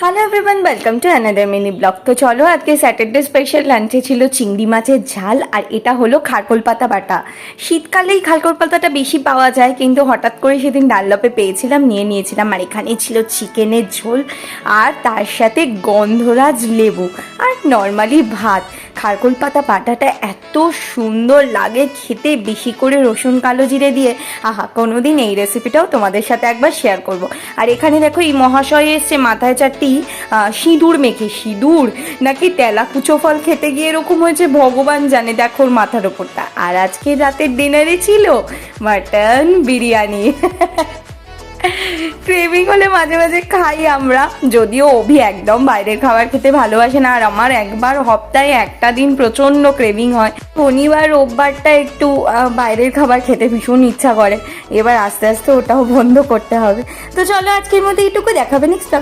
Hello everyone, welcome to another mini blog. তো চলো, আজকে স্যাটারডে স্পেশাল লাঞ্চে ছিল চিংড়ি মাছের ঝাল, আর এটা হলো খারকোল পাতা বাটা। শীতকালেই খারকোল পাতাটা বেশি পাওয়া যায়, কিন্তু হঠাৎ করে সেদিন ডাল্লাপে পেয়েছিলাম, নিয়েছিলাম। আর এখানে ছিল চিকেনের ঝোল, আর তার সাথে গন্ধরাজ লেবু, আর নর্মালি ভাত। খারকোল পাতা বাটাটা এত সুন্দর লাগে খেতে, বেশি করে রসুন কালো জিরে দিয়ে। আহা, কোনোদিন এই রেসিপিটাও তোমাদের সাথে একবার শেয়ার করব। আর এখানে দেখো, এই মহাশয় এসছে মাথায় চারটি সিঁদুর মেখে। সিঁদুর নাকি তেলা কুচো ফল খেতে গিয়ে এরকম হয়েছে ভগবান জানে। দেখো ওর মাথার ওপরটা। আর আজকে রাতের ডিনারে ছিল মাটন বিরিয়ানি। ক্রেভিং হলে মাঝে মাঝে খাই আমরা, যদিও অভি একদম বাইরের খাবার খেতে ভালোবাসে না। আর আমার একবার সপ্তাহে একটা দিন প্রচণ্ড ক্রেভিং হয়, শনিবার রোববারটা একটু বাইরের খাবার খেতে ভীষণ ইচ্ছা করে। এবার আস্তে আস্তে ওটাও বন্ধ করতে হবে। তো চলো, আজকের মধ্যে এইটুকু, দেখাবে নেক্সট।